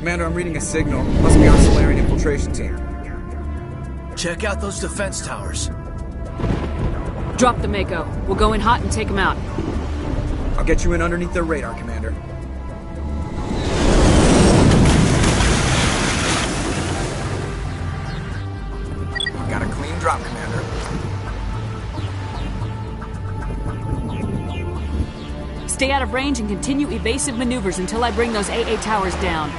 Commander, I'm reading a signal. Must be our Solarian infiltration team. Check out those defense towers. Drop the Mako. We'll go in hot and take them out. I'll get you in underneath their radar, Commander. Got a clean drop, Commander. Stay out of range and continue evasive maneuvers until I bring those AA towers down.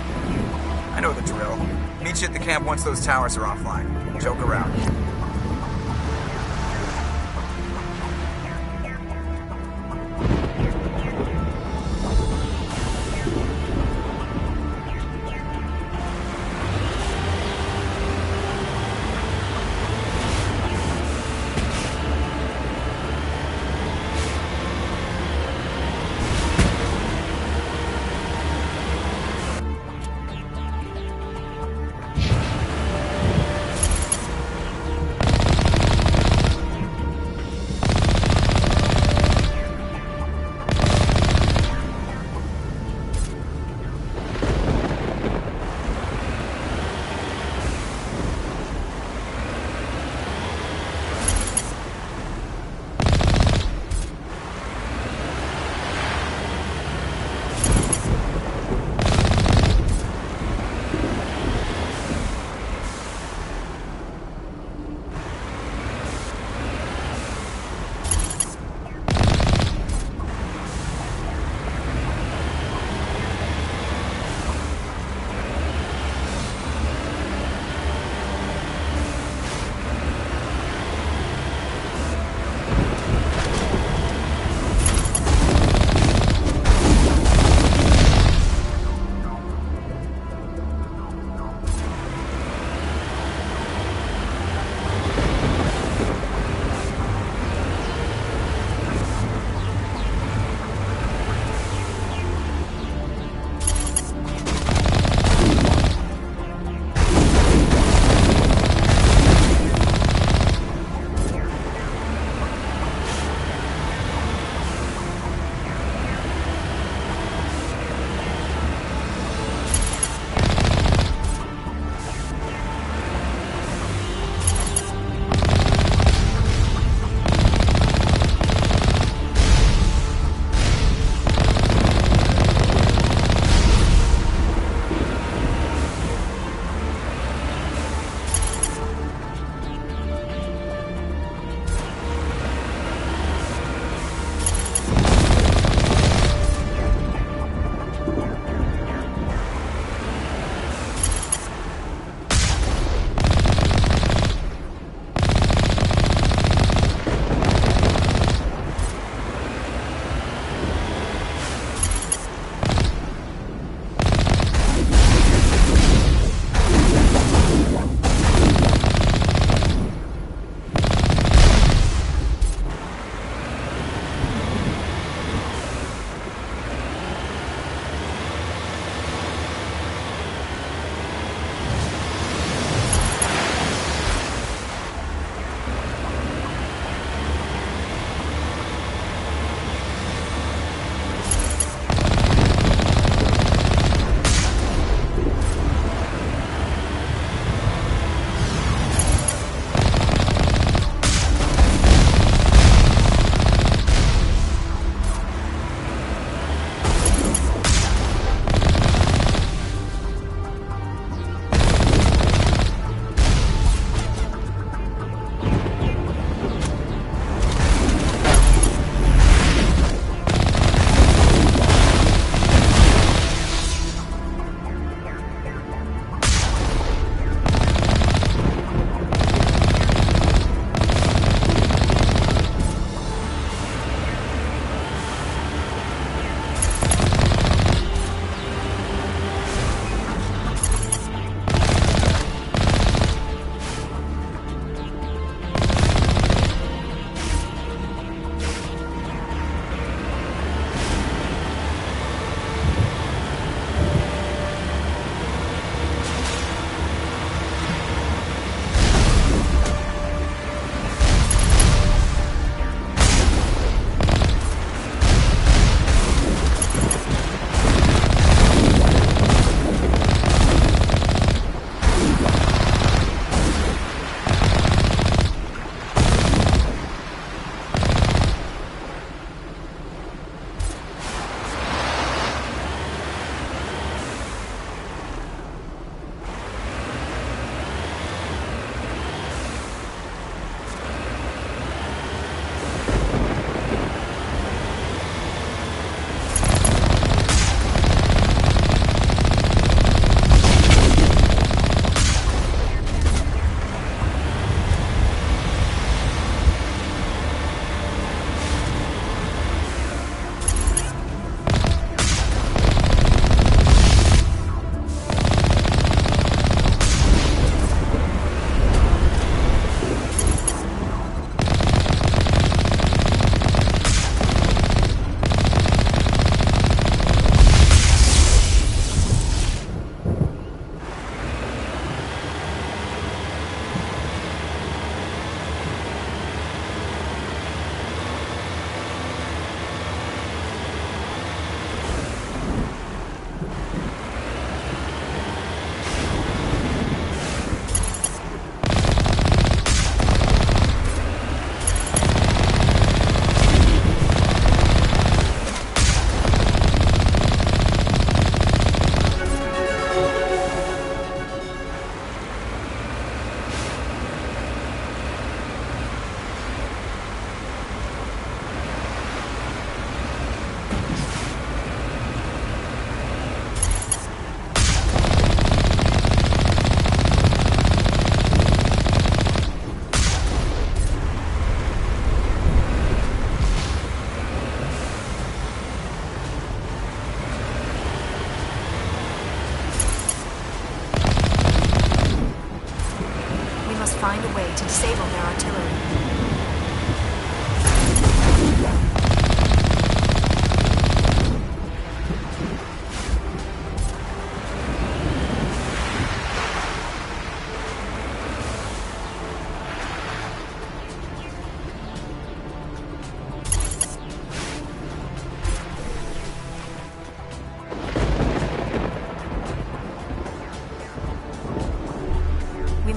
I know the drill. Meet you at the camp once those towers are offline. Joke around.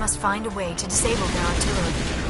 must find a way to disable their artillery.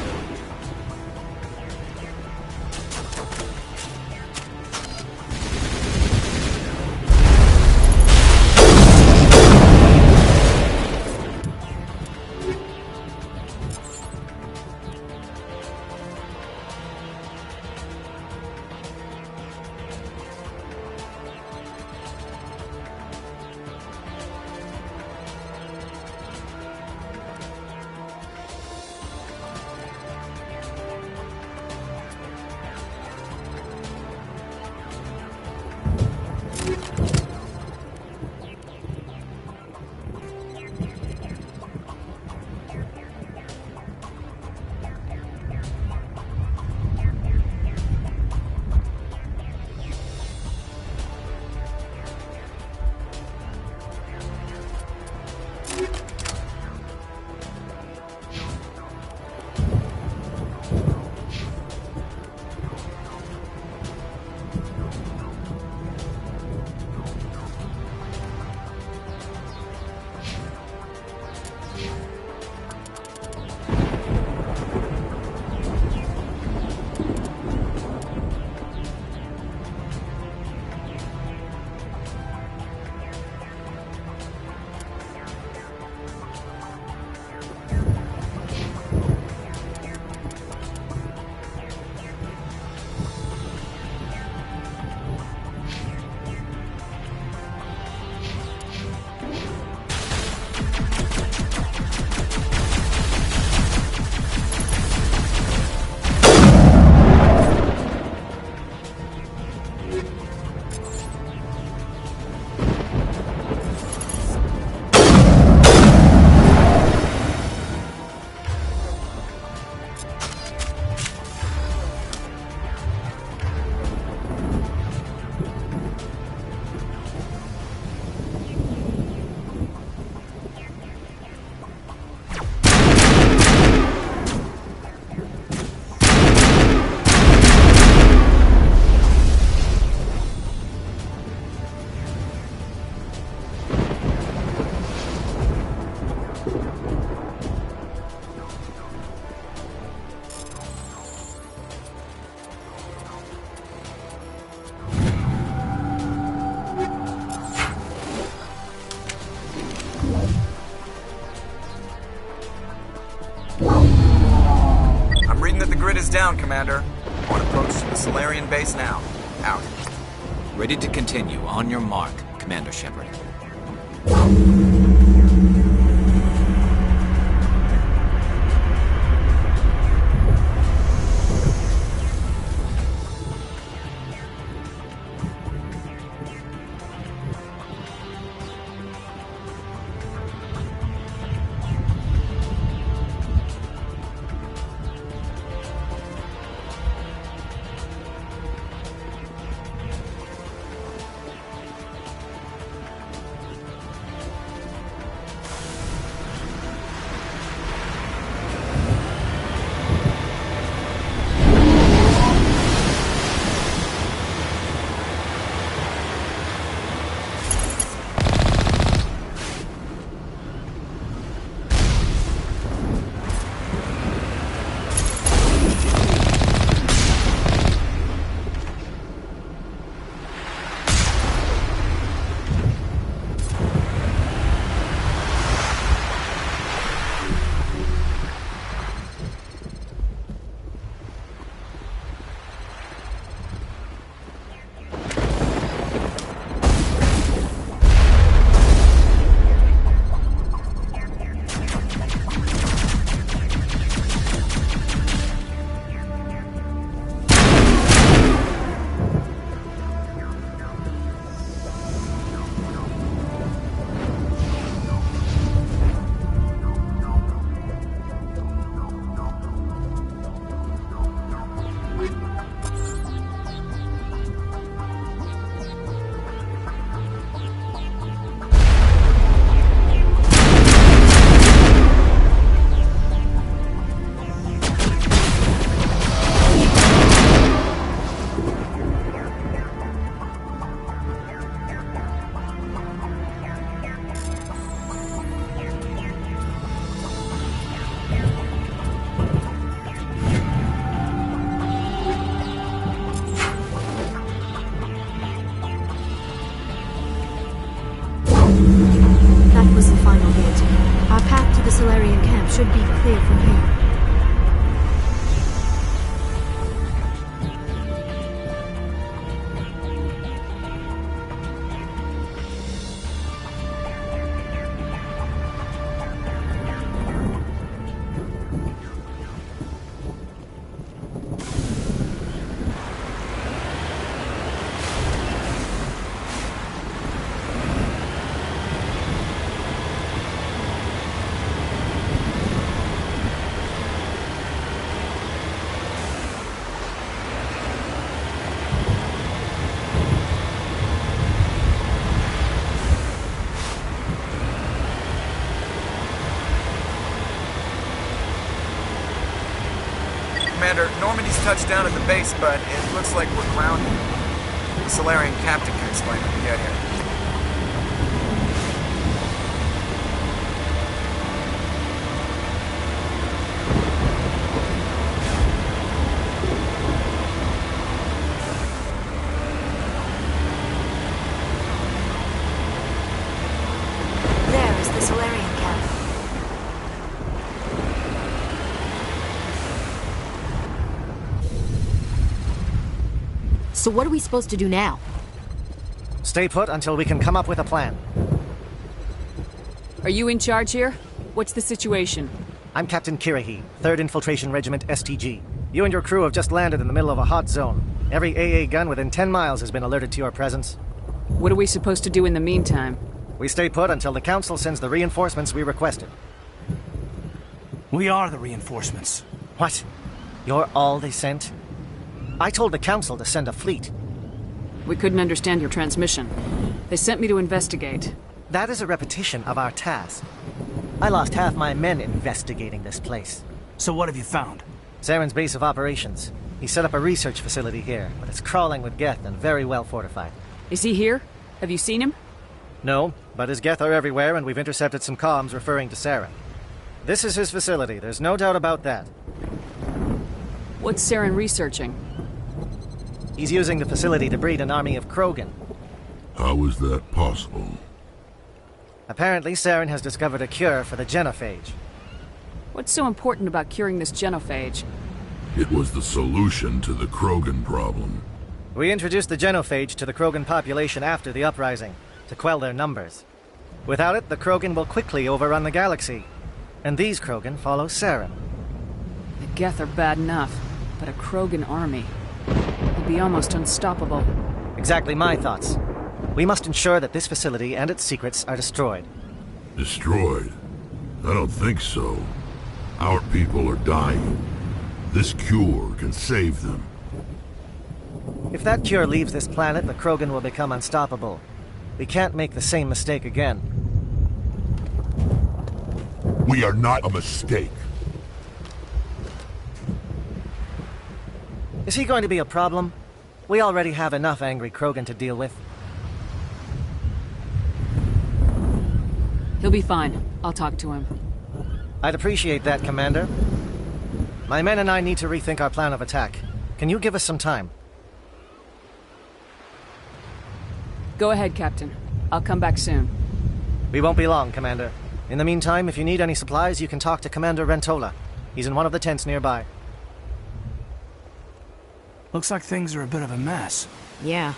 I'm reading that the grid is down, Commander. On approach to the Solarian base now. Out. Ready to continue. On your mark, Commander Shepard. Our path to the Solarian camp should be clear from here. Commander, Normandy's touched down at the base, but it looks like we're grounded. The Solarian captain can explain when we get here. There is the Solarian camp. So what are we supposed to do now? Stay put until we can come up with a plan. Are you in charge here? What's the situation? I'm Captain Kirahi, 3rd Infiltration Regiment STG. You and your crew have just landed in the middle of a hot zone. Every AA gun within 10 miles has been alerted to your presence. What are we supposed to do in the meantime? We stay put until the Council sends the reinforcements we requested. We are the reinforcements. What? You're all they sent? I told the Council to send a fleet. We couldn't understand your transmission. They sent me to investigate. That is a repetition of our task. I lost half my men investigating this place. So what have you found? Saren's base of operations. He set up a research facility here, but it's crawling with Geth and very well fortified. Is he here? Have you seen him? No, but his Geth are everywhere and we've intercepted some comms referring to Saren. This is his facility, there's no doubt about that. What's Saren researching? He's using the facility to breed an army of Krogan. How is that possible? Apparently, Saren has discovered a cure for the genophage. What's so important about curing this genophage? It was the solution to the Krogan problem. We introduced the genophage to the Krogan population after the uprising, to quell their numbers. Without it, the Krogan will quickly overrun the galaxy. And these Krogan follow Saren. The Geth are bad enough, but a Krogan army would be almost unstoppable. Exactly my thoughts. We must ensure that this facility and its secrets are destroyed. Destroyed? I don't think so. Our people are dying. This cure can save them. If that cure leaves this planet, the Krogan will become unstoppable. We can't make the same mistake again. We are not a mistake. Is he going to be a problem? We already have enough angry Krogan to deal with. He'll be fine. I'll talk to him. I'd appreciate that, Commander. My men and I need to rethink our plan of attack. Can you give us some time? Go ahead, Captain. I'll come back soon. We won't be long, Commander. In the meantime, if you need any supplies, you can talk to Commander Rentola. He's in one of the tents nearby. Looks like things are a bit of a mess. Yeah.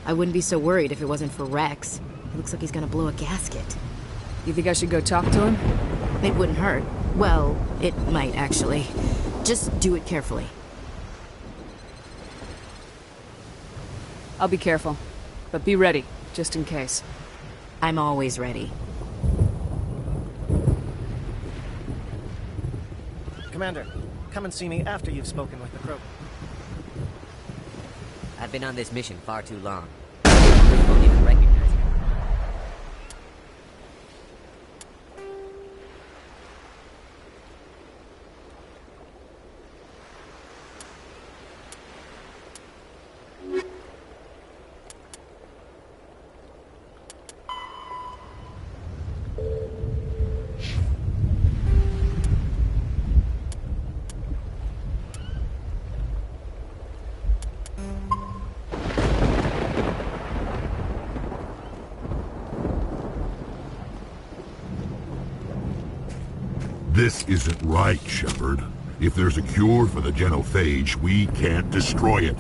I wouldn't be so worried if it wasn't for Rex. It looks like he's gonna blow a gasket. You think I should go talk to him? It wouldn't hurt. Well, it might, actually. Just do it carefully. I'll be careful. But be ready, just in case. I'm always ready. Commander, come and see me after you've spoken with the Krogan. I've been on this mission far too long. You won't even recognize me. This isn't right, Shepard. If there's a cure for the genophage, we can't destroy it.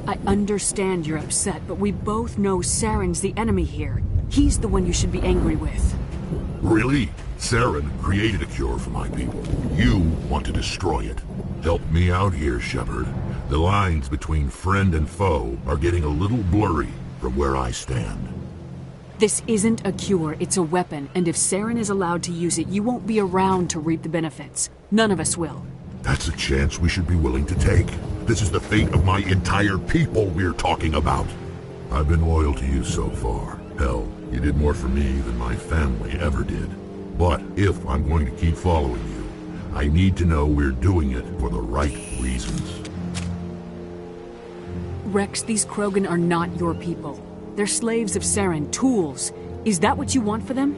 I understand you're upset, but we both know Saren's the enemy here. He's the one you should be angry with. Really? Saren created a cure for my people. You want to destroy it. Help me out here, Shepard. The lines between friend and foe are getting a little blurry from where I stand. This isn't a cure, it's a weapon, and if Saren is allowed to use it, you won't be around to reap the benefits. None of us will. That's a chance we should be willing to take. This is the fate of my entire people we're talking about. I've been loyal to you so far. Hell, you did more for me than my family ever did. But if I'm going to keep following you, I need to know we're doing it for the right reasons. Rex, these Krogan are not your people. They're slaves of Saren, tools. Is that what you want for them?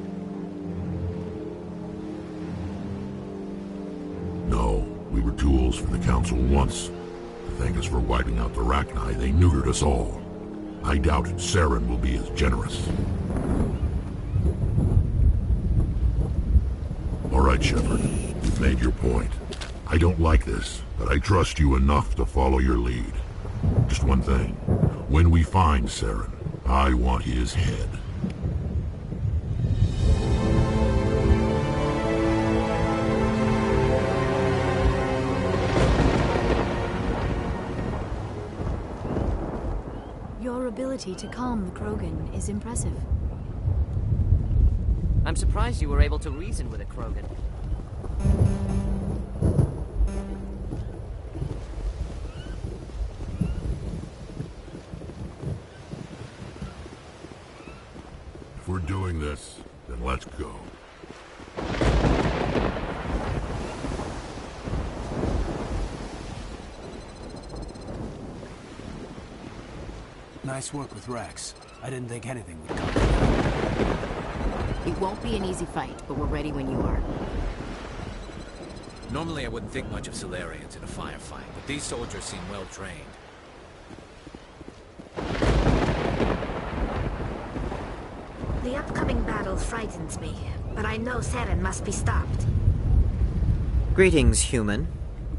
No, we were tools for the Council once. To thank us for wiping out the Rachni, they neutered us all. I doubt Saren will be as generous. All right, Shepard. You've made your point. I don't like this, but I trust you enough to follow your lead. Just one thing. When we find Saren, I want his head. Your ability to calm the Krogan is impressive. I'm surprised you were able to reason with a Krogan. If we're doing this, then let's go. Nice work with Rex. I didn't think anything would come. It won't be an easy fight, but we're ready when you are. Normally I wouldn't think much of Salarians in a firefight, but these soldiers seem well trained. The upcoming battle frightens me, but I know Saren must be stopped. Greetings, human.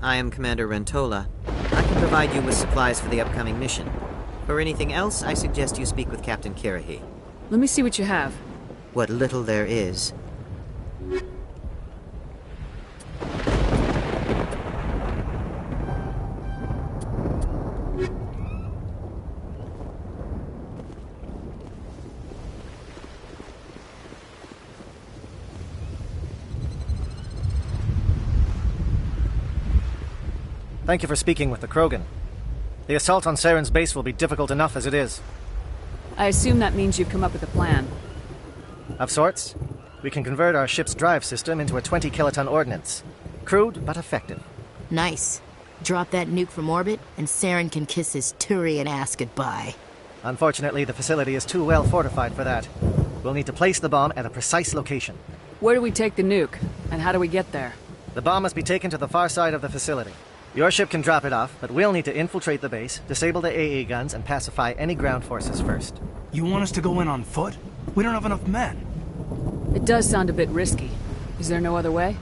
I am Commander Rentola. I can provide you with supplies for the upcoming mission. For anything else, I suggest you speak with Captain Kirrahe. Let me see what you have. What little there is. Thank you for speaking with the Krogan. The assault on Saren's base will be difficult enough as it is. I assume that means you've come up with a plan. Of sorts. We can convert our ship's drive system into a 20-kiloton ordnance. Crude, but effective. Nice. Drop that nuke from orbit, and Saren can kiss his Turian ass goodbye. Unfortunately, the facility is too well fortified for that. We'll need to place the bomb at a precise location. Where do we take the nuke? And how do we get there? The bomb must be taken to the far side of the facility. Your ship can drop it off, but we'll need to infiltrate the base, disable the AA guns, and pacify any ground forces first. You want us to go in on foot? We don't have enough men. It does sound a bit risky. Is there no other way?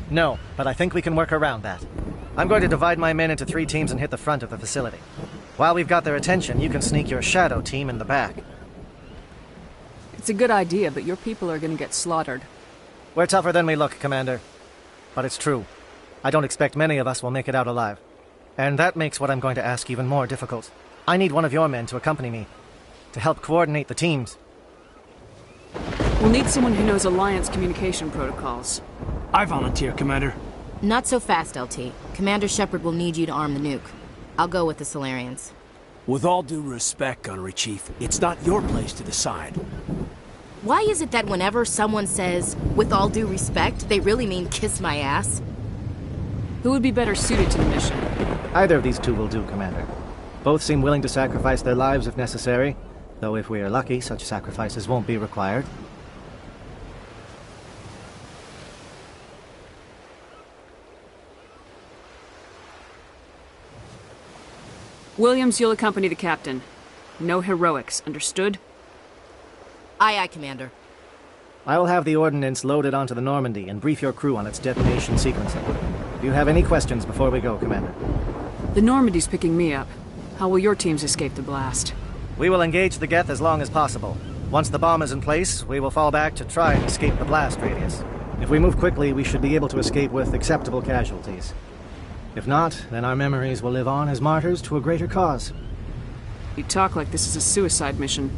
No, but I think we can work around that. I'm going to divide my men into 3 teams and hit the front of the facility. While we've got their attention, you can sneak your shadow team in the back. It's a good idea, but your people are gonna get slaughtered. We're tougher than we look, Commander. But it's true. I don't expect many of us will make it out alive. And that makes what I'm going to ask even more difficult. I need one of your men to accompany me, to help coordinate the teams. We'll need someone who knows Alliance communication protocols. I volunteer, Commander. Not so fast, LT. Commander Shepard will need you to arm the nuke. I'll go with the Salarians. With all due respect, Gunnery Chief, it's not your place to decide. Why is it that whenever someone says, with all due respect, they really mean kiss my ass? Who would be better suited to the mission? Either of these 2 will do, Commander. Both seem willing to sacrifice their lives if necessary, though if we are lucky, such sacrifices won't be required. Williams, you'll accompany the captain. No heroics, understood? Aye, aye, Commander. I will have the ordnance loaded onto the Normandy and brief your crew on its detonation sequencing. Do you have any questions before we go, Commander? The Normandy's picking me up. How will your teams escape the blast? We will engage the Geth as long as possible. Once the bomb is in place, we will fall back to try and escape the blast radius. If we move quickly, we should be able to escape with acceptable casualties. If not, then our memories will live on as martyrs to a greater cause. You talk like this is a suicide mission.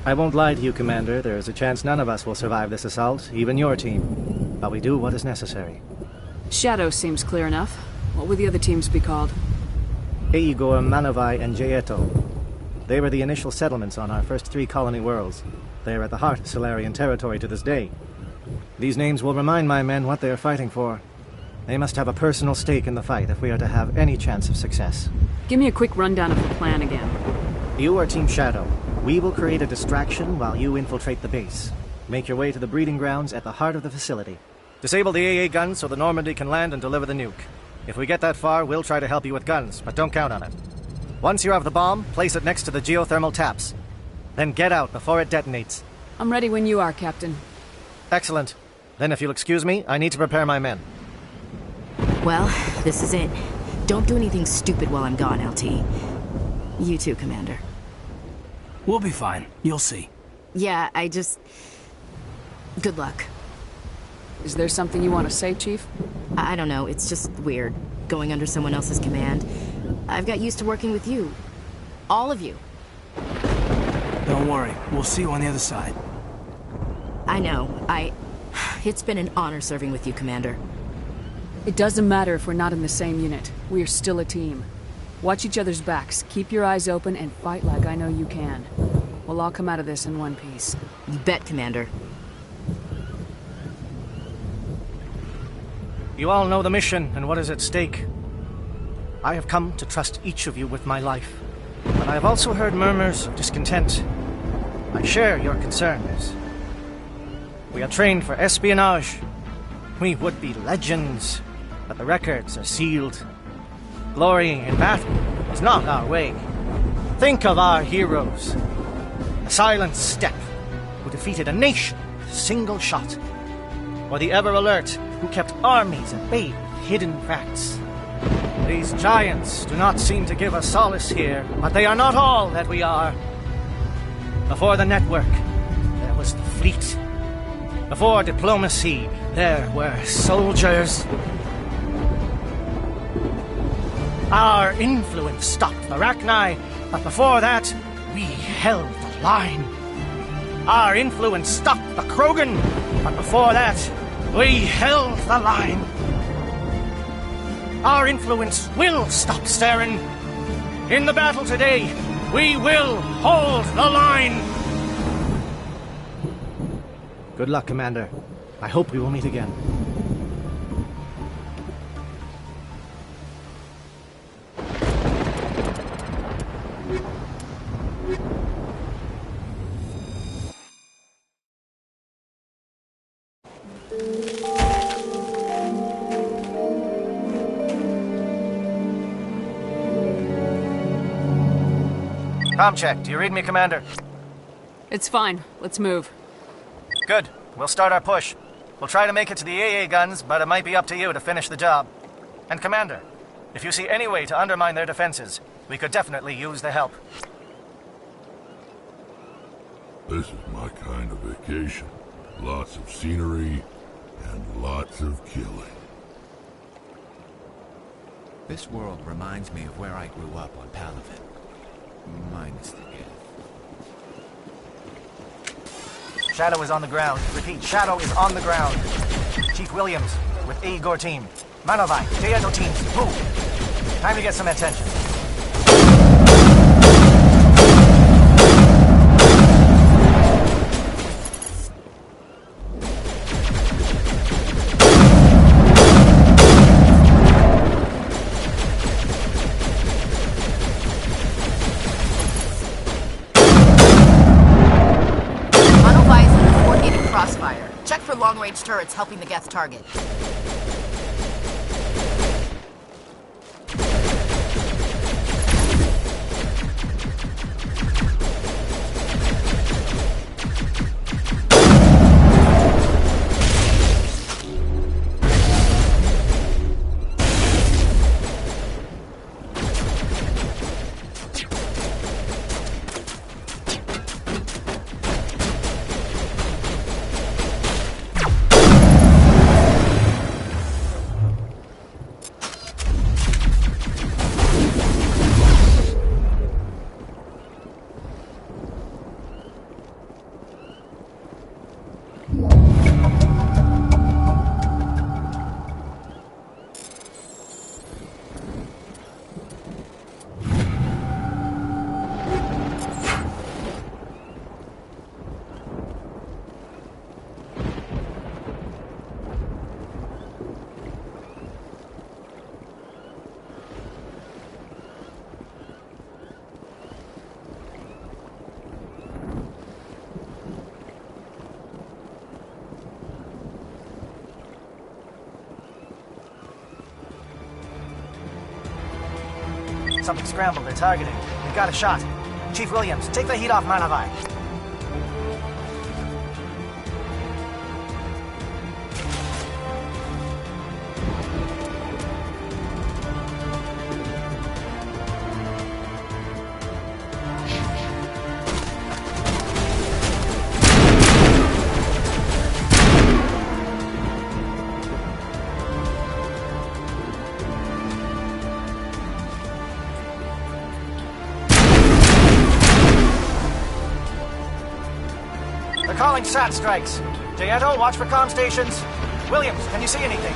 I won't lie to you, Commander. There is a chance none of us will survive this assault, even your team. But we do what is necessary. Shadow seems clear enough. What would the other teams be called? Igor, Manovai, and Jaeto. They were the initial settlements on our first 3 colony worlds. They are at the heart of Solarian territory to this day. These names will remind my men what they are fighting for. They must have a personal stake in the fight if we are to have any chance of success. Give me a quick rundown of the plan again. You are Team Shadow. We will create a distraction while you infiltrate the base. Make your way to the breeding grounds at the heart of the facility. Disable the AA guns so the Normandy can land and deliver the nuke. If we get that far, we'll try to help you with guns, but don't count on it. Once you have the bomb, place it next to the geothermal taps. Then get out before it detonates. I'm ready when you are, Captain. Excellent. Then if you'll excuse me, I need to prepare my men. Well, this is it. Don't do anything stupid while I'm gone, LT. You too, Commander. We'll be fine. You'll see. Yeah, Good luck. Is there something you want to say, Chief? I don't know, it's just weird, going under someone else's command. I've got used to working with you. All of you. Don't worry. We'll see you on the other side. I know. It's been an honor serving with you, Commander. It doesn't matter if we're not in the same unit. We are still a team. Watch each other's backs, keep your eyes open, and fight like I know you can. We'll all come out of this in one piece. You bet, Commander. You all know the mission and what is at stake. I have come to trust each of you with my life, but I have also heard murmurs of discontent. I share your concerns. We are trained for espionage. We would be legends, but the records are sealed. Glorying in battle is not our way. Think of our heroes. The Silent Step, who defeated a nation with a single shot. Or the Ever Alert, who kept armies at bay with hidden facts. These giants do not seem to give us solace here, but they are not all that we are. Before the network, there was the fleet. Before diplomacy, there were soldiers. Our influence stopped the Rachni, but before that, we held the line. Our influence stopped the Krogan, but before that, we held the line. Our influence will stop Saren. In the battle today, we will hold the line. Good luck, Commander. I hope we will meet again. Comm check. Do you read me, Commander? It's fine. Let's move. Good. We'll start our push. We'll try to make it to the AA guns, but it might be up to you to finish the job. And Commander, if you see any way to undermine their defenses, we could definitely use the help. This is my kind of vacation. Lots of scenery and lots of killing. This world reminds me of where I grew up on Palaven. Minus the gift. Shadow is on the ground. Repeat, Shadow is on the ground. Chief Williams, with Igor team. Manovai, Jaeto teams, move. Time to get some attention. long-range turrets helping the Geth target. something scrambled they're targeting. We got a shot. Chief Williams, take the heat off Manavai. Calling SAT strikes. Jayeto, watch for comm stations. Williams, can you see anything?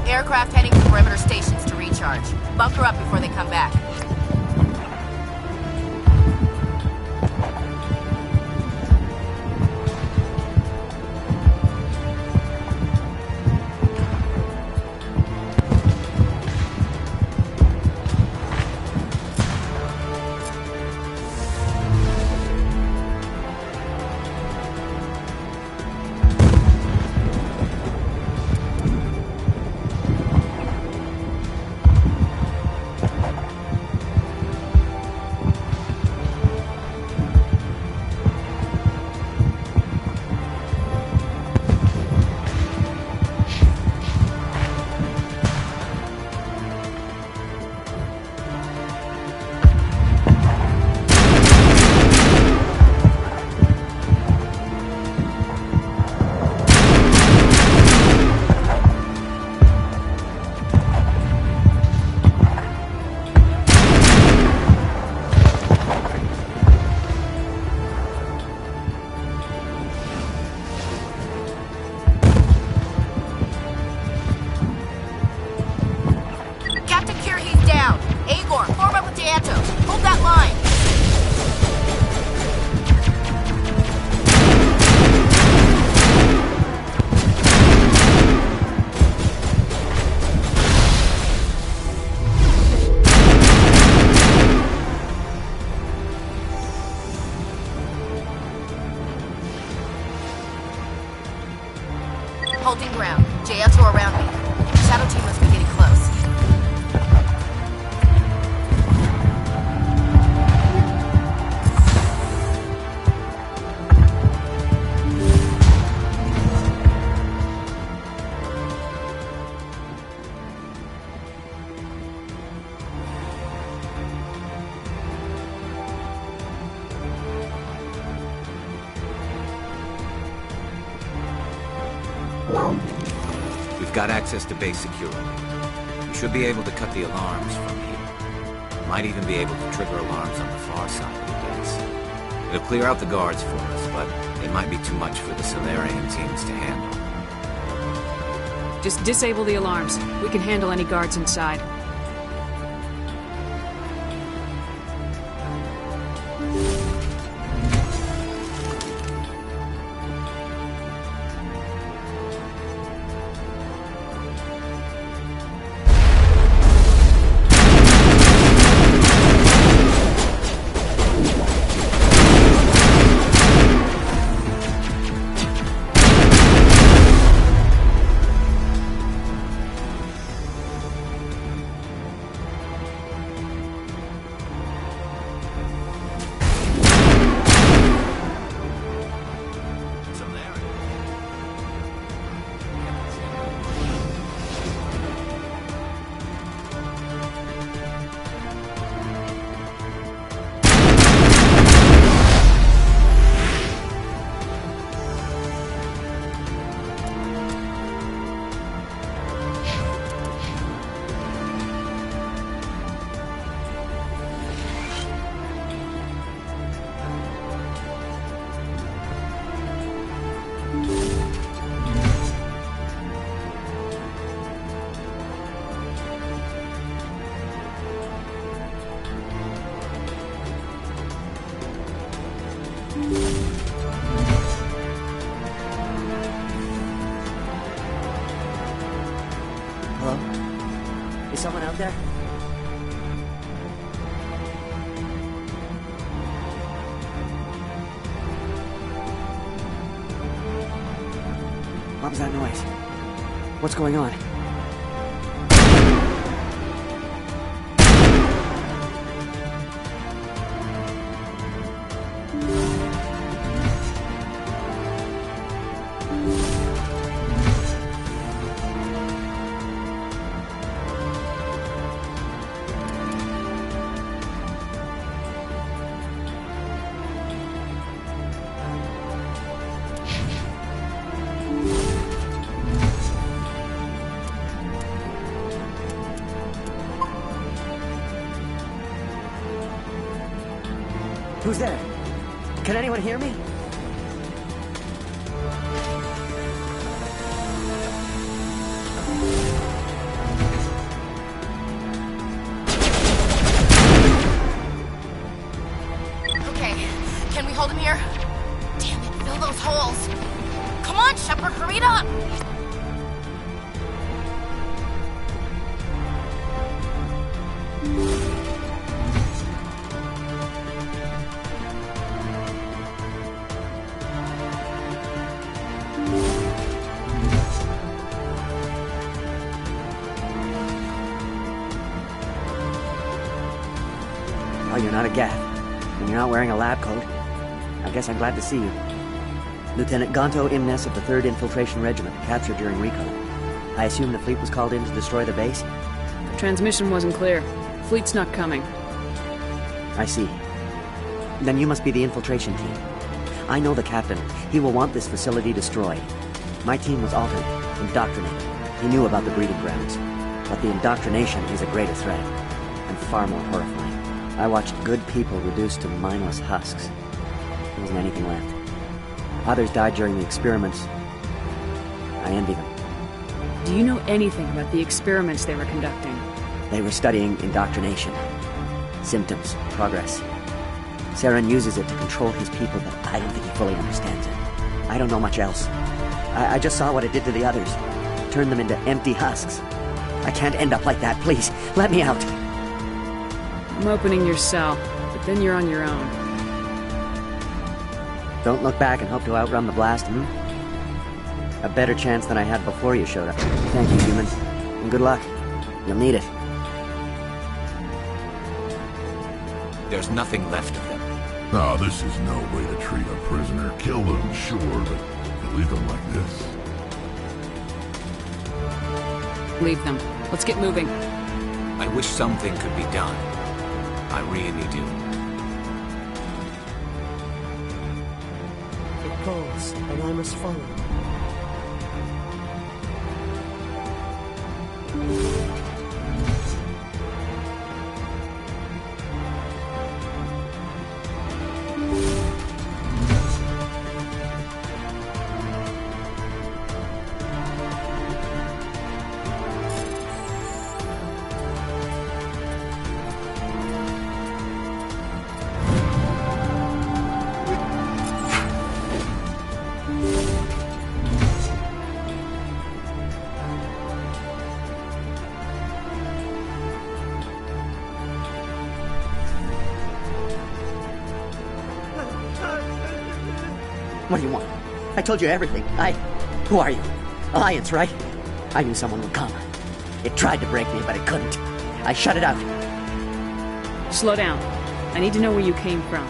Aircraft heading to perimeter stations to recharge. Bunker up before they come back. Holding ground. Jayato around me. Shadow team must be getting close. We've got access to base security. We should be able to cut the alarms from here. Might even be able to trigger alarms on the far side of the base. It'll clear out the guards for us, but it might be too much for the Solarian teams to handle. Just disable the alarms. We can handle any guards inside. Hello? Is someone out there? What was that noise? What's going on? Who's there? Can anyone hear me? Okay, can we hold him here? Damn it, fill those holes. Come on, Shepard, hurry it up! Oh, you're not a Geth, and you're not wearing a lab coat. I guess I'm glad to see you. Lieutenant Gonto Imnes of the 3rd Infiltration Regiment, captured during recon. I assume the fleet was called in to destroy the base? The transmission wasn't clear. Fleet's not coming. I see. Then you must be the infiltration team. I know the captain. He will want this facility destroyed. My team was altered, indoctrinated. He knew about the breeding grounds. But the indoctrination is a greater threat, and far more horrifying. I watched good people reduced to mindless husks. There wasn't anything left. Others died during the experiments. I envy them. Do you know anything about the experiments they were conducting? They were studying indoctrination. Symptoms, progress. Saren uses it to control his people, but I don't think he fully understands it. I don't know much else. I just saw what it did to the others. Turned them into empty husks. I can't end up like that, please. Let me out. I'm opening your cell, but then you're on your own. Don't look back and hope to outrun the blast, A better chance than I had before you showed up. Thank you, human. And good luck. You'll need it. There's nothing left of them. No, this is no way to treat a prisoner. Kill them, sure, but to leave them like this. Leave them. Let's get moving. I wish something could be done. I really do. It calls, and I must follow. What do you want? I told you everything. Who are you? Alliance, right? I knew someone would come. It tried to break me, but it couldn't. I shut it out. Slow down. I need to know where you came from.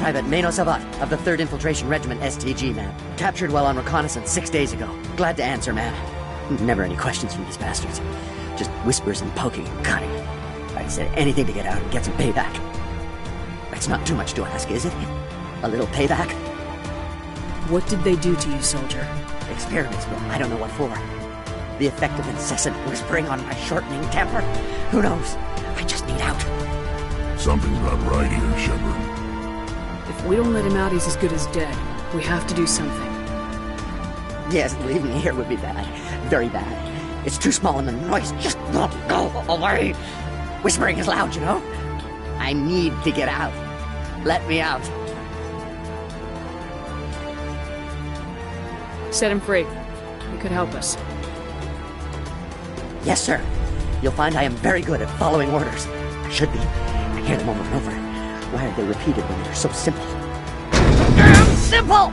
Private Mano Savat of the 3rd Infiltration Regiment STG, ma'am. Captured while on reconnaissance 6 days ago. Glad to answer, ma'am. Never any questions from these bastards. Just whispers and poking and cutting. I said anything to get out and get some payback. That's not too much to ask, is it? A little payback? What did they do to you, soldier? Experiments, but I don't know what for. The effect of incessant whispering on my shortening temper? Who knows? I just need out. Something's not right here, Shepard. If we don't let him out, he's as good as dead. We have to do something. Yes, leaving me here would be bad. Very bad. It's too small and the noise just won't go away. Whispering is loud, you know? I need to get out. Let me out. Set him free. He could help us. Yes, sir. You'll find I am very good at following orders. I should be. I hear them over and over. Why are they repeated when they're so simple? Damn simple!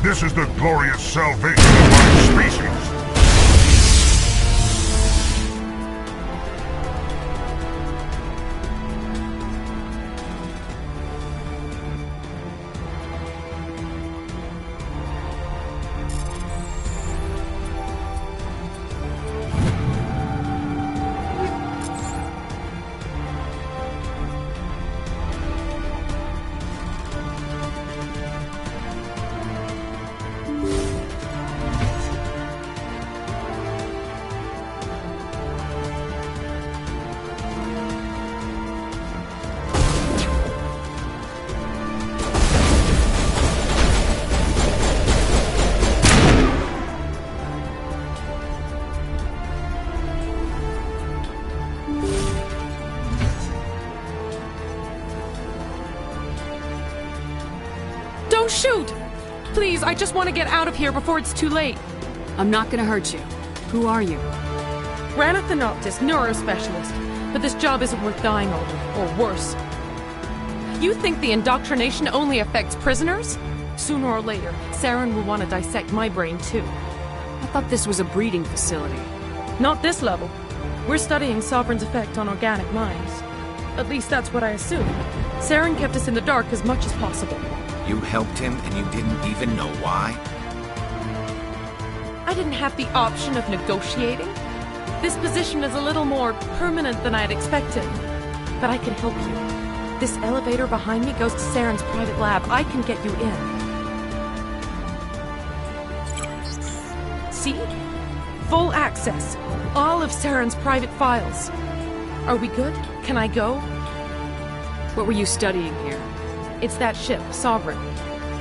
This is the glorious salvation of my species. Don't shoot! Please, I just want to get out of here before it's too late. I'm not gonna hurt you. Who are you? Raneth the Noctis, neurospecialist. But this job isn't worth dying over, or worse. You think the indoctrination only affects prisoners? Sooner or later, Saren will want to dissect my brain too. I thought this was a breeding facility. Not this level. We're studying Sovereign's effect on organic minds. At least that's what I assumed. Saren kept us in the dark as much as possible. You helped him and you didn't even know why? I didn't have the option of negotiating. This position is a little more permanent than I had expected. But I can help you. This elevator behind me goes to Saren's private lab. I can get you in. See? Full access. All of Saren's private files. Are we good? Can I go? What were you studying here? It's that ship, Sovereign.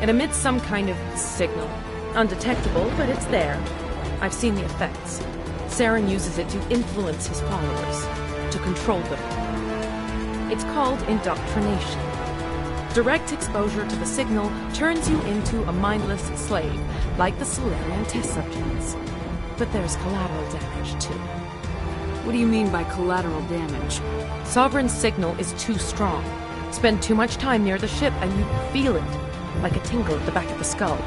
It emits some kind of signal. Undetectable, but it's there. I've seen the effects. Saren uses it to influence his followers, to control them. It's called indoctrination. Direct exposure to the signal turns you into a mindless slave, like the Salarian test subjects. But there's collateral damage, too. What do you mean by collateral damage? Sovereign's signal is too strong. Spend too much time near the ship and you feel it, like a tingle at the back of the skull.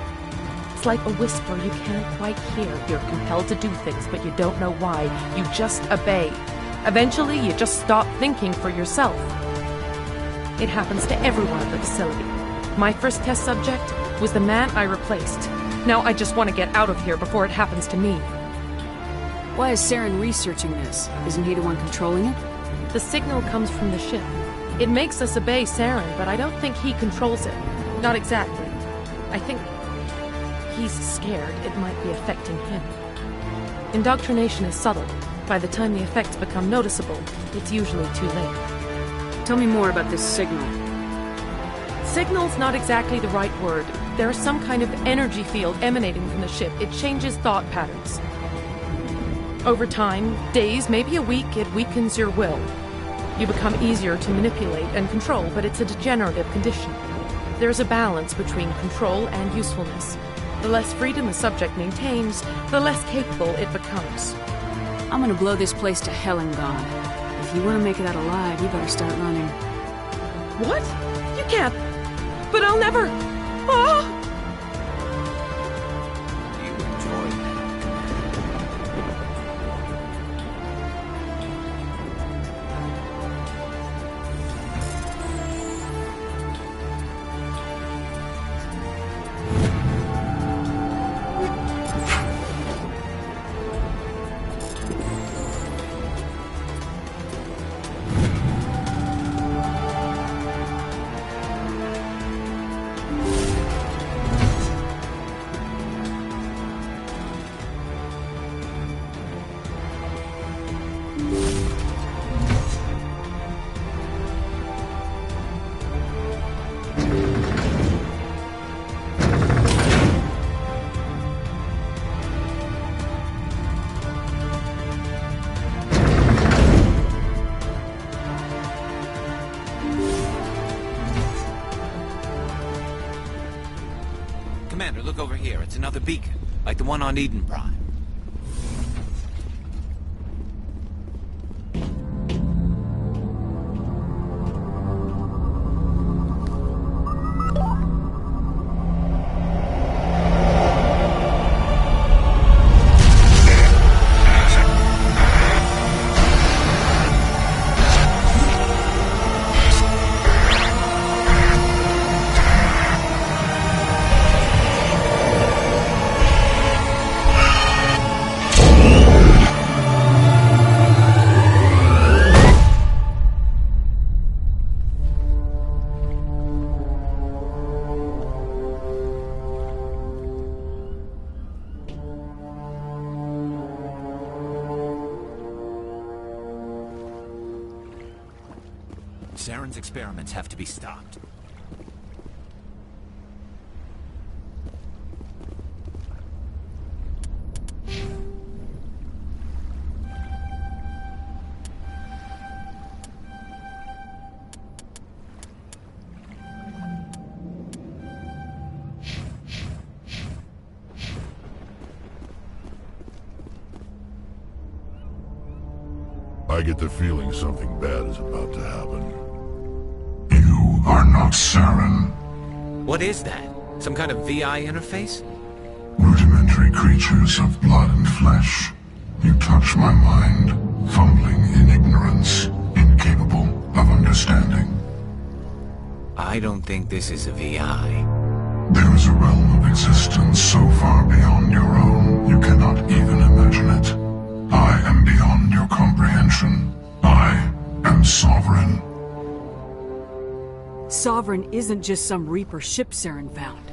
It's like a whisper you can't quite hear. You're compelled to do things, but you don't know why. You just obey. Eventually, you just stop thinking for yourself. It happens to everyone at the facility. My first test subject was the man I replaced. Now I just want to get out of here before it happens to me. Why is Saren researching this? Isn't he the one controlling it? The signal comes from the ship. It makes us obey Saren, but I don't think he controls it. Not exactly. I think he's scared it might be affecting him. Indoctrination is subtle. By the time the effects become noticeable, it's usually too late. Tell me more about this signal. Signal's not exactly the right word. There's some kind of energy field emanating from the ship. It changes thought patterns. Over time, days, maybe a week, it weakens your will. You become easier to manipulate and control, but it's a degenerative condition. There's a balance between control and usefulness. The less freedom the subject maintains, the less capable it becomes. I'm gonna blow this place to hell and gone. If you want to make it out alive, you better start running. What? You can't. But I'll never. Ah! You enjoy that. Commander, look over here. It's another beacon, like the one on Eden Prime. Saren's experiments have to be stopped. I get the feeling something bad is about to happen. You are not Saren. What is that? Some kind of VI interface? Rudimentary creatures of blood and flesh. You touch my mind, fumbling in ignorance, incapable of understanding. I don't think this is a VI. There is a realm of existence so far beyond your own, you cannot even imagine it. I am beyond your comprehension. I am Sovereign. Sovereign isn't just some Reaper ship Saren found.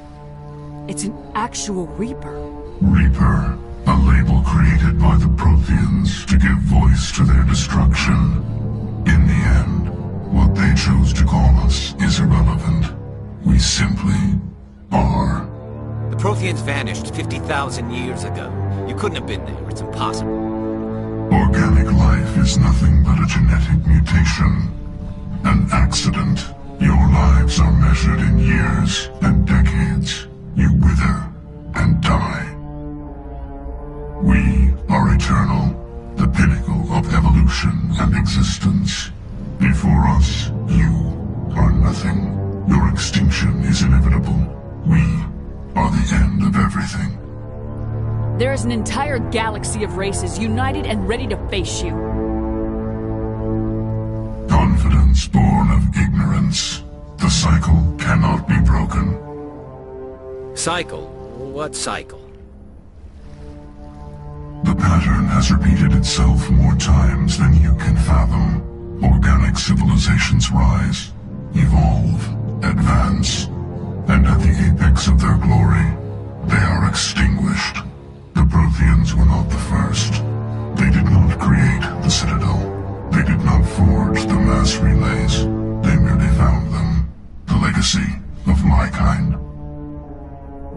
It's an actual Reaper. Reaper, a label created by the Protheans to give voice to their destruction. In the end, what they chose to call us is irrelevant. We simply are. The Protheans vanished 50,000 years ago. You couldn't have been there. It's impossible. Organic life is nothing but a genetic mutation. An accident. Your lives are measured in years and decades. You wither and die. We are eternal, the pinnacle of evolution and existence. Before us, you are nothing. Your extinction is inevitable. We are the end of everything. There is an entire galaxy of races united and ready to face you. Confidence born of ignorance. The cycle cannot be broken. Cycle? What cycle? The pattern has repeated itself more times than you can fathom. Organic civilizations rise, evolve, advance, and at the apex of their glory, they are extinguished. The Protheans were not the first. They did not create the Citadel. They did not forge the mass relays. They merely found them. The legacy of my kind.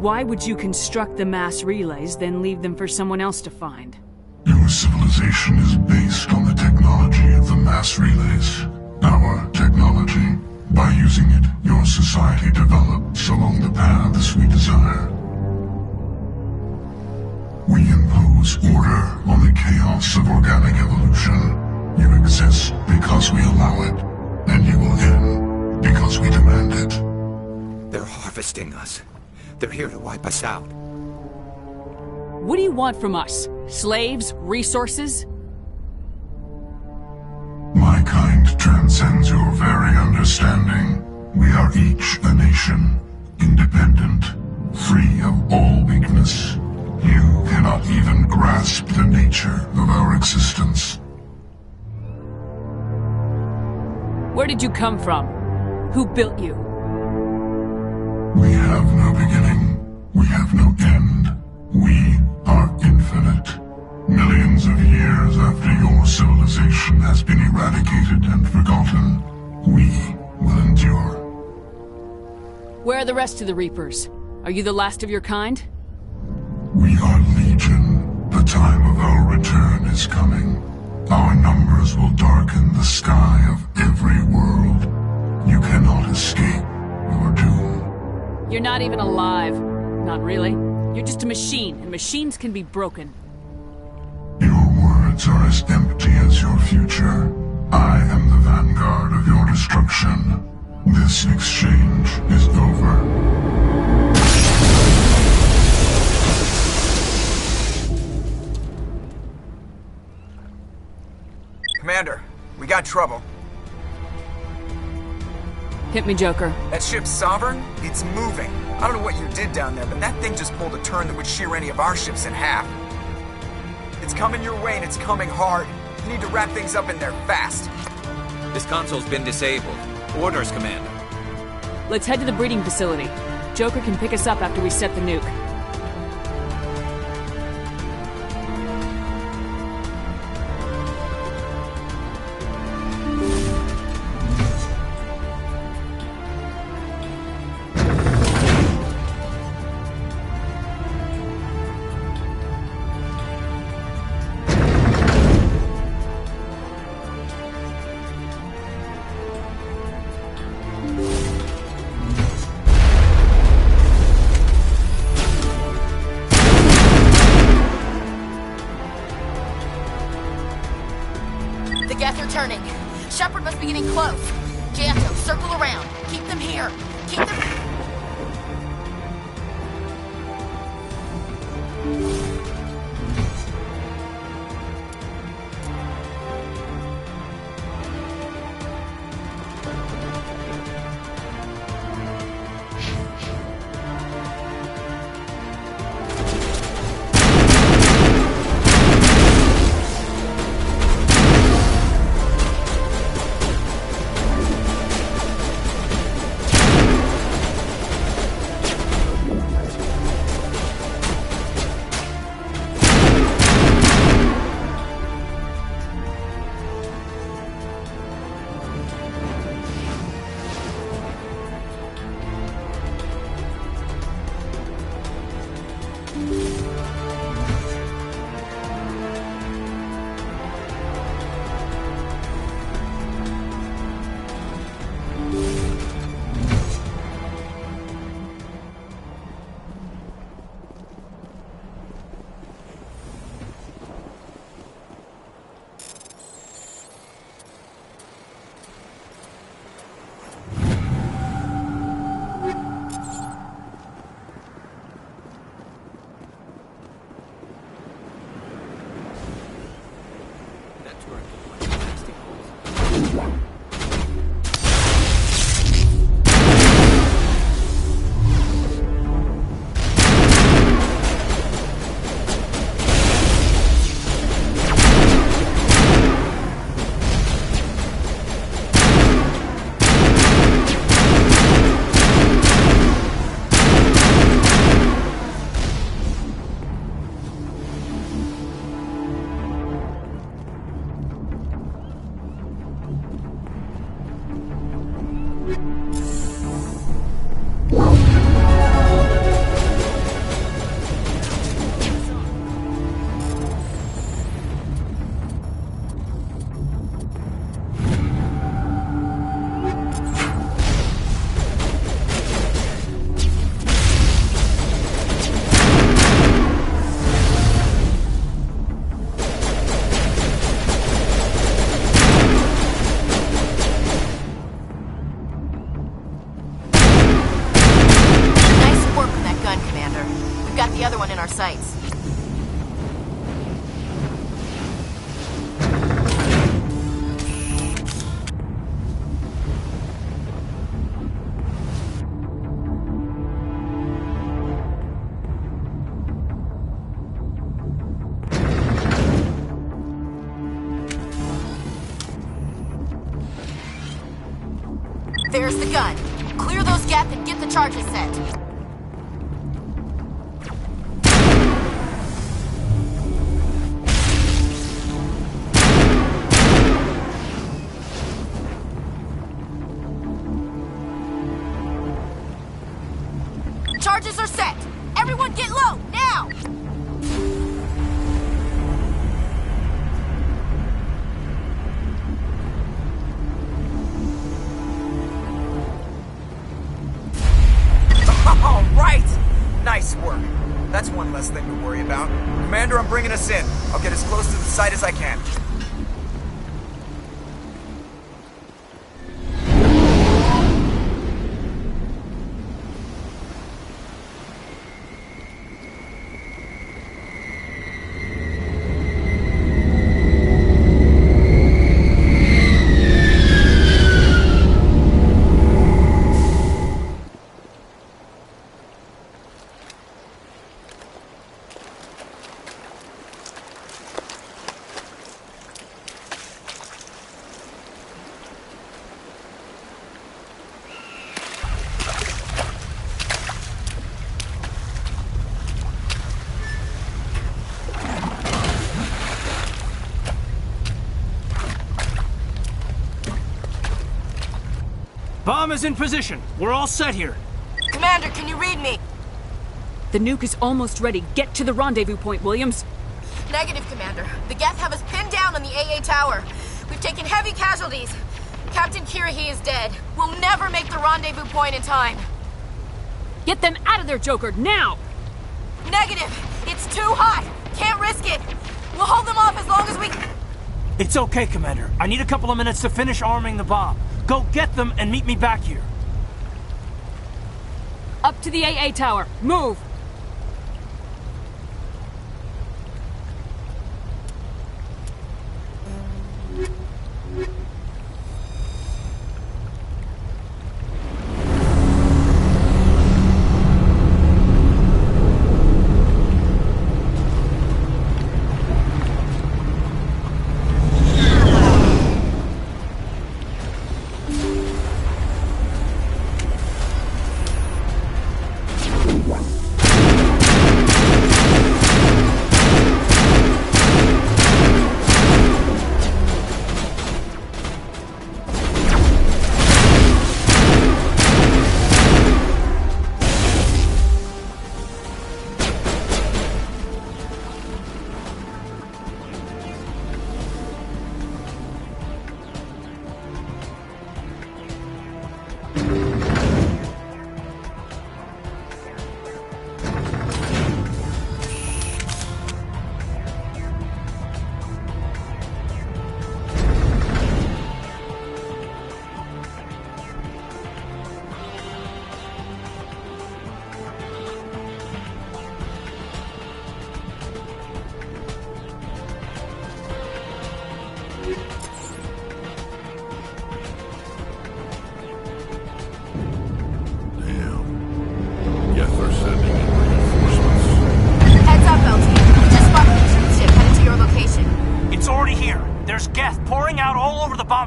Why would you construct the mass relays, then leave them for someone else to find? Your civilization is based on the technology of the mass relays. Our technology. By using it, your society develops along the paths we desire. We impose order on the chaos of organic evolution. You exist because we allow it, and you will end because we demand it. They're harvesting us. They're here to wipe us out. What do you want from us? Slaves? Resources? My kind transcends your very understanding. We are each a nation, independent, free of all weakness. You cannot even grasp the nature of our existence. Where did you come from? Who built you? We have no beginning. We have no end. We are infinite. Millions of years after your civilization has been eradicated and forgotten, we will endure. Where are the rest of the Reapers? Are you the last of your kind? We are Legion. The time of our return is coming. Our numbers will darken the sky of every world. You cannot escape your doom. You're not even alive. Not really. You're just a machine, and machines can be broken. Your words are as empty as your future. I am the vanguard of your destruction. This exchange is over. Commander, we got trouble. Hit me, Joker. That ship's Sovereign? It's moving. I don't know what you did down there, but that thing just pulled a turn that would shear any of our ships in half. It's coming your way and it's coming hard. You need to wrap things up in there fast. This console's been disabled. Orders, Commander. Let's head to the breeding facility. Joker can pick us up after we set the nuke. The Geth are turning. Shepard must be getting close. Janto, circle around. Keep them here. Keep them... in our sights. There's the gun. Clear those gaps and get the charges set. Charges are set. Everyone get low, now! All right! Nice work. That's one less thing to worry about. Commander, I'm bringing us in. I'll get as close to the site as I can. Bomb is in position. We're all set here. Commander, can you read me? The nuke is almost ready. Get to the rendezvous point, Williams. Negative, Commander. The Geth have us pinned down on the AA tower. We've taken heavy casualties. Captain Kirrahe is dead. We'll never make the rendezvous point in time. Get them out of there, Joker, now! Negative. It's too hot. Can't risk it. We'll hold them off as long as we... It's okay, Commander. I need a couple of minutes to finish arming the bomb. Go get them and meet me back here. Up to the AA tower. Move!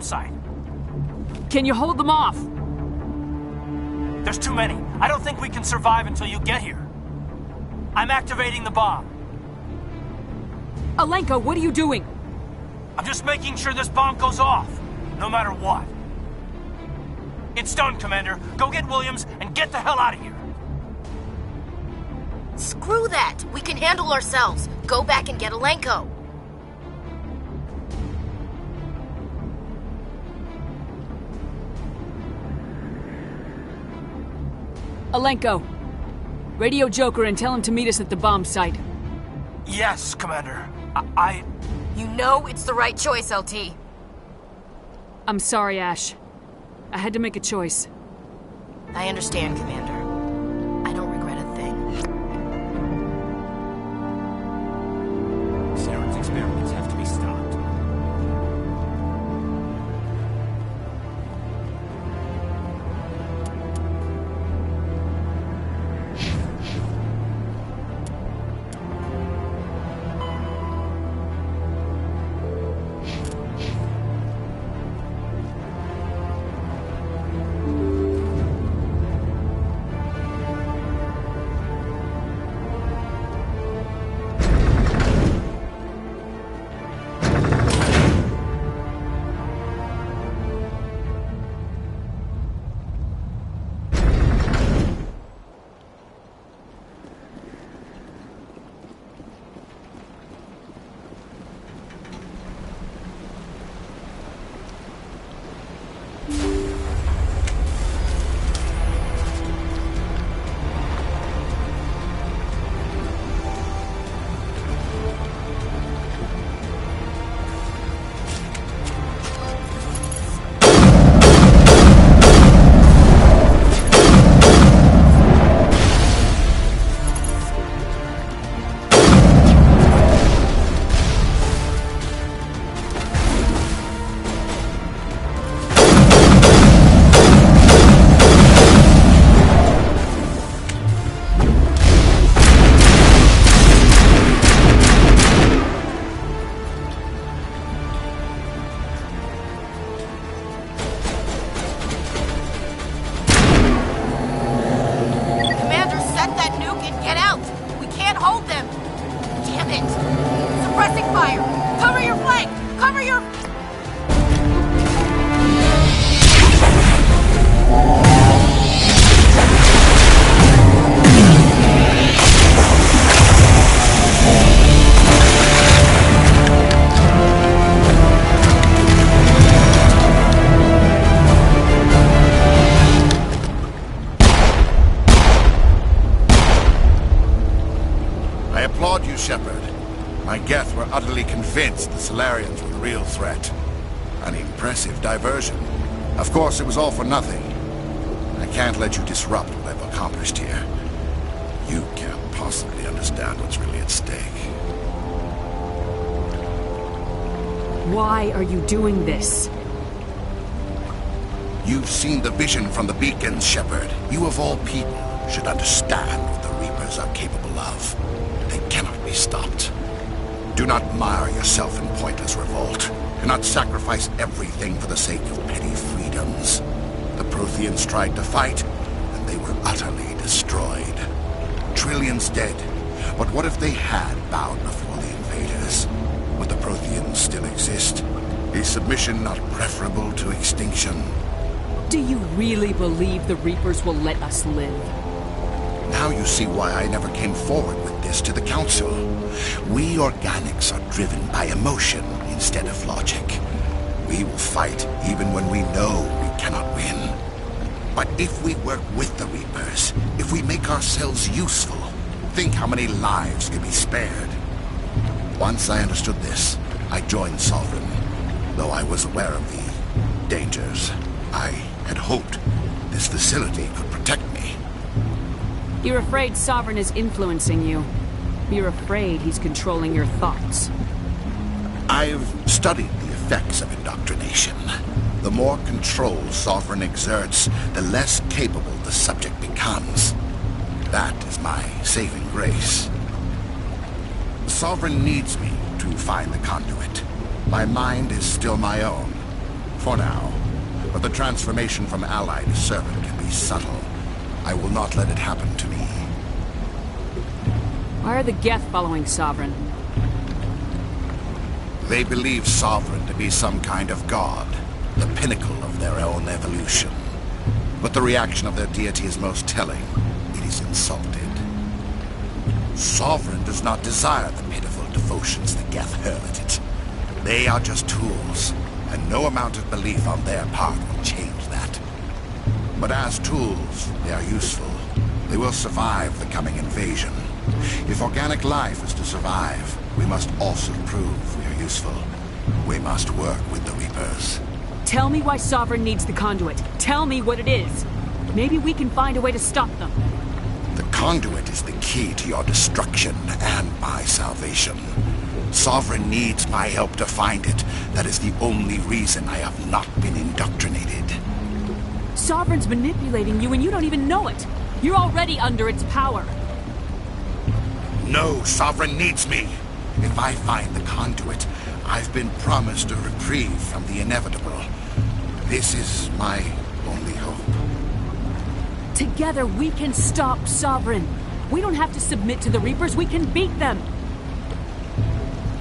Site. Can you hold them off? There's too many. I don't think we can survive until you get here. I'm activating the bomb. Alenko, what are you doing? I'm just making sure this bomb goes off, no matter what. It's done, Commander. Go get Williams and get the hell out of here. Screw that. We can handle ourselves. Go back and get Alenko. Alenko, radio Joker and tell him to meet us at the bomb site. Yes, Commander. You know it's the right choice, LT. I'm sorry, Ash. I had to make a choice. I understand, Commander. I don't regret a thing. you, Shepard. My Geth were utterly convinced the Solarians were the real threat. An impressive diversion. Of course, it was all for nothing. I can't let you disrupt what I've accomplished here. You can't possibly understand what's really at stake. Why are you doing this? You've seen the vision from the beacons, Shepard. You of all people should understand what the Reapers are capable of. They cannot be stopped. Do not mire yourself in pointless revolt. Do not sacrifice everything for the sake of petty freedoms. The Protheans tried to fight, and they were utterly destroyed. Trillions dead. But what if they had bowed before the invaders? Would the Protheans still exist? Is submission not preferable to extinction? Do you really believe the Reapers will let us live? Now you see why I never came forward with this to the Council. We organics are driven by emotion instead of logic. We will fight even when we know we cannot win. But if we work with the Reapers, if we make ourselves useful, think how many lives could be spared. Once I understood this, I joined Sovereign, though I was aware of the dangers. I had hoped this facility could protect me. You're afraid Sovereign is influencing you. You're afraid he's controlling your thoughts. I've studied the effects of indoctrination. The more control Sovereign exerts, the less capable the subject becomes. That is my saving grace. Sovereign needs me to find the conduit. My mind is still my own, for now. But the transformation from ally to servant can be subtle. I will not let it happen to me. Why are the Geth following Sovereign? They believe Sovereign to be some kind of god, the pinnacle of their own evolution. But the reaction of their deity is most telling. It is insulted. Sovereign does not desire the pitiful devotions the Geth hurl at it. They are just tools, and no amount of belief on their part will change that. But as tools, they are useful. They will survive the coming invasion. If organic life is to survive, we must also prove we are useful. We must work with the Reapers. Tell me why Sovereign needs the conduit. Tell me what it is. Maybe we can find a way to stop them. The conduit is the key to your destruction and my salvation. Sovereign needs my help to find it. That is the only reason I have not been indoctrinated. Sovereign's manipulating you and you don't even know it. You're already under its power. No, Sovereign needs me. If I find the conduit, I've been promised a reprieve from the inevitable. This is my only hope. Together we can stop Sovereign. We don't have to submit to the Reapers, we can beat them.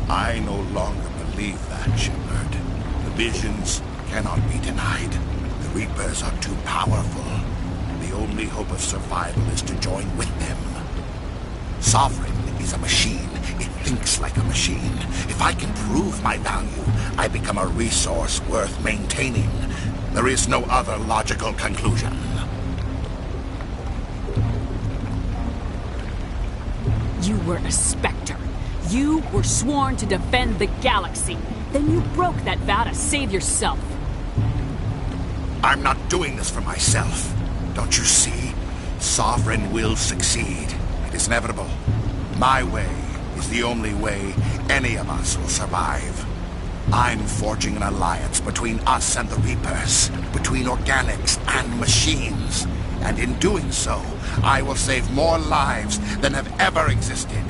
I no longer believe that, Shepard. The visions cannot be denied. The Reapers are too powerful. The only hope of survival is to join with them. Sovereign is a machine. It thinks like a machine. If I can prove my value, I become a resource worth maintaining. There is no other logical conclusion. You were a Spectre. You were sworn to defend the galaxy. Then you broke that vow to save yourself. I'm not doing this for myself. Don't you see? Sovereign will succeed. It is inevitable. My way is the only way any of us will survive. I'm forging an alliance between us and the Reapers, between organics and machines. And in doing so, I will save more lives than have ever existed.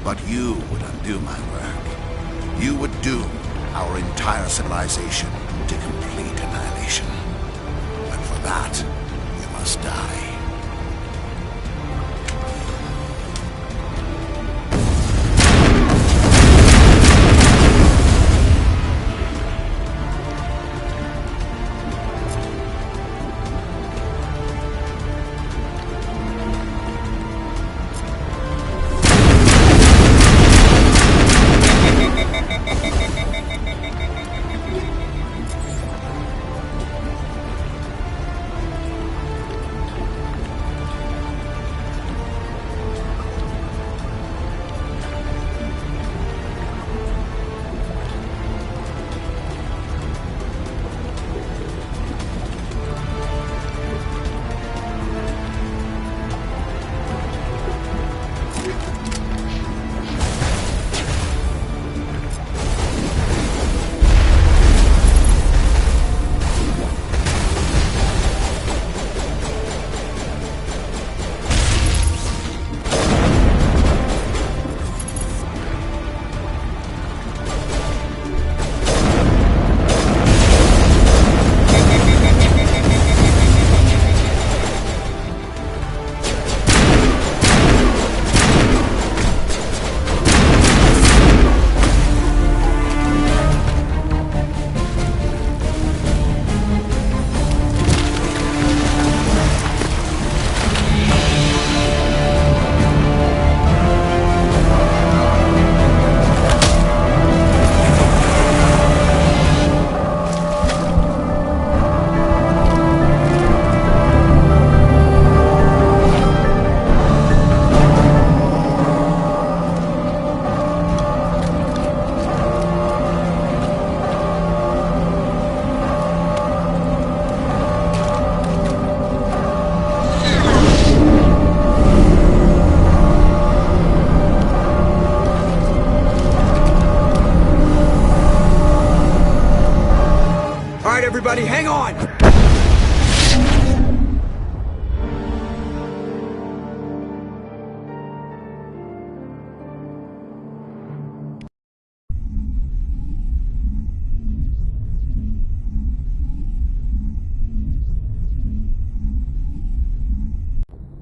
But you would undo my work. You would doom our entire civilization to complete annihilation. And for that, you must die.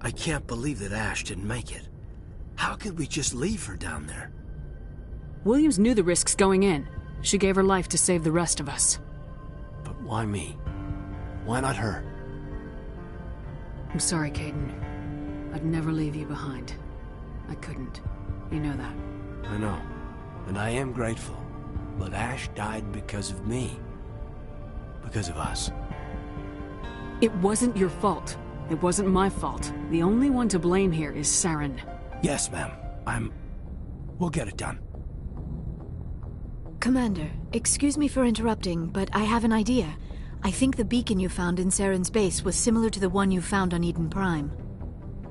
I can't believe that Ash didn't make it. How could we just leave her down there? Williams knew the risks going in. She gave her life to save the rest of us. But why me? Why not her? I'm sorry, Kaidan. I'd never leave you behind. I couldn't. You know that. I know. And I am grateful. But Ash died because of me. Because of us. It wasn't your fault. It wasn't my fault. The only one to blame here is Saren. Yes, ma'am. We'll get it done. Commander, excuse me for interrupting, but I have an idea. I think the beacon you found in Saren's base was similar to the one you found on Eden Prime.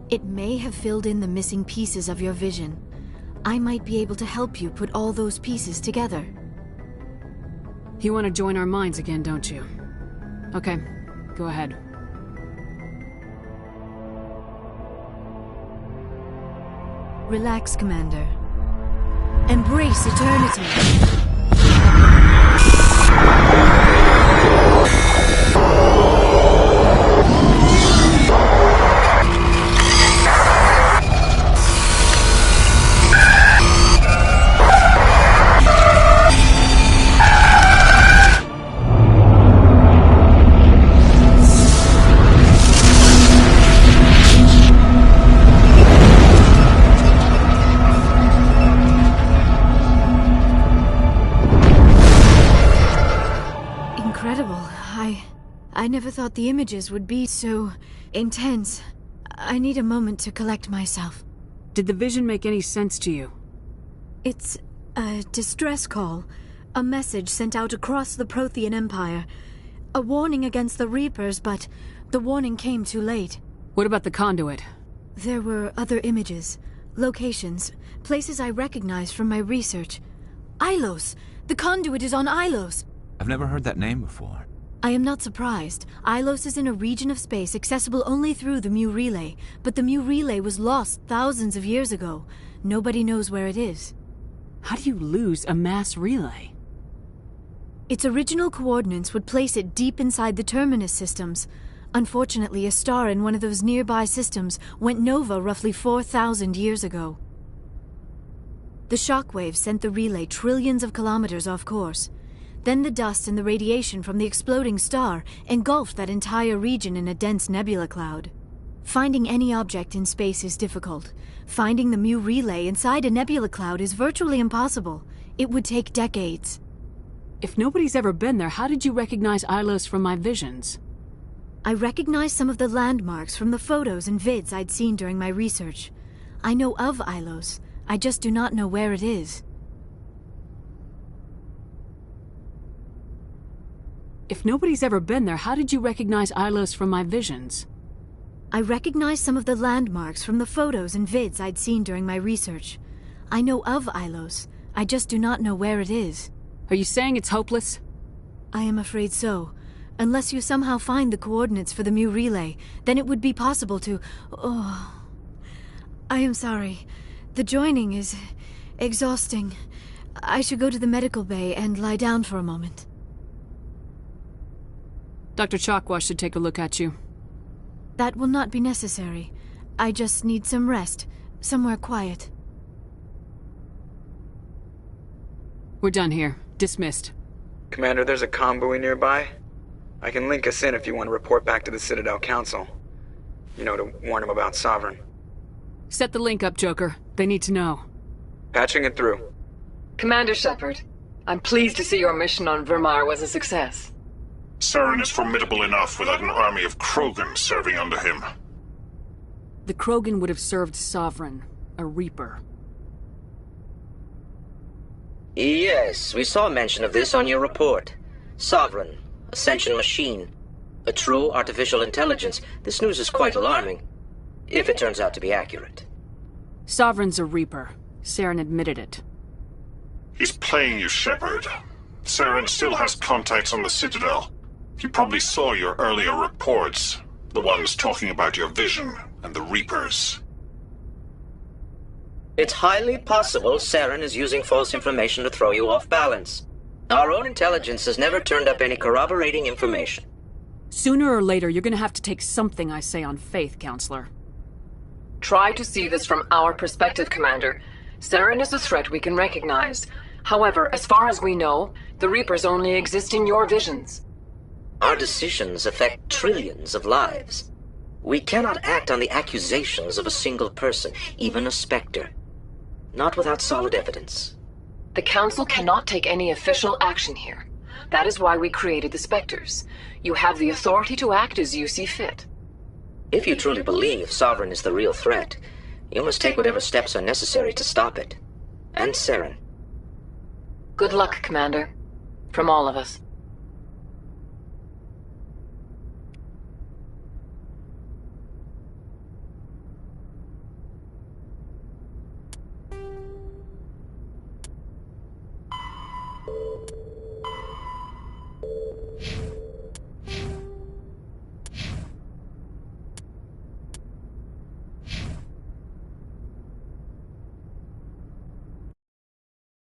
It may have filled in the missing pieces of your vision. I might be able to help you put all those pieces together. You want to join our minds again, don't you? Okay, go ahead. Relax, Commander. Embrace eternity. I never thought the images would be so intense. I need a moment to collect myself. Did the vision make any sense to you? It's a distress call. A message sent out across the Prothean Empire. A warning against the Reapers, but the warning came too late. What about the conduit? There were other images, locations, places I recognized from my research. Ilos! The conduit is on Ilos! I've never heard that name before. I am not surprised. Ilos is in a region of space accessible only through the Mu Relay, but the Mu Relay was lost thousands of years ago. Nobody knows where it is. How do you lose a mass relay? Its original coordinates would place it deep inside the Terminus systems. Unfortunately, a star in one of those nearby systems went nova roughly 4,000 years ago. The shockwave sent the relay trillions of kilometers off course. Then the dust and the radiation from the exploding star engulfed that entire region in a dense nebula cloud. Finding any object in space is difficult. Finding the Mu Relay inside a nebula cloud is virtually impossible. It would take decades. If nobody's ever been there, how did you recognize Ilos from my visions? I recognized some of the landmarks from the photos and vids I'd seen during my research. I know of Ilos. I just do not know where it is. If nobody's ever been there, how did you recognize Ilos from my visions? I recognized some of the landmarks from the photos and vids I'd seen during my research. I know of Ilos. I just do not know where it is. Are you saying it's hopeless? I am afraid so. Unless you somehow find the coordinates for the Mu Relay, then it would be possible to... Oh... I am sorry. The joining is... exhausting. I should go to the medical bay and lie down for a moment. Dr. Chakwas should take a look at you. That will not be necessary. I just need some rest. Somewhere quiet. We're done here. Dismissed. Commander, there's a convoy nearby. I can link us in if you want to report back to the Citadel Council. You know, to warn them about Sovereign. Set the link up, Joker. They need to know. Patching it through. Commander Shepard, I'm pleased to see your mission on Vermar was a success. Saren is formidable enough without an army of Krogan serving under him. The Krogan would have served Sovereign, a Reaper. Yes, we saw mention of this on your report. Sovereign, Ascension machine, a true artificial intelligence. This news is quite alarming, if it turns out to be accurate. Sovereign's a Reaper. Saren admitted it. He's playing you, Shepard. Saren still has contacts on the Citadel. He probably saw your earlier reports, the ones talking about your vision and the Reapers. It's highly possible Saren is using false information to throw you off balance. Our own intelligence has never turned up any corroborating information. Sooner or later, you're gonna have to take something I say on faith, Counselor. Try to see this from our perspective, Commander. Saren is a threat we can recognize. However, as far as we know, the Reapers only exist in your visions. Our decisions affect trillions of lives. We cannot act on the accusations of a single person, even a Spectre. Not without solid evidence. The Council cannot take any official action here. That is why we created the Spectres. You have the authority to act as you see fit. If you truly believe Sovereign is the real threat, you must take whatever steps are necessary to stop it. And Saren. Good luck, Commander. From all of us.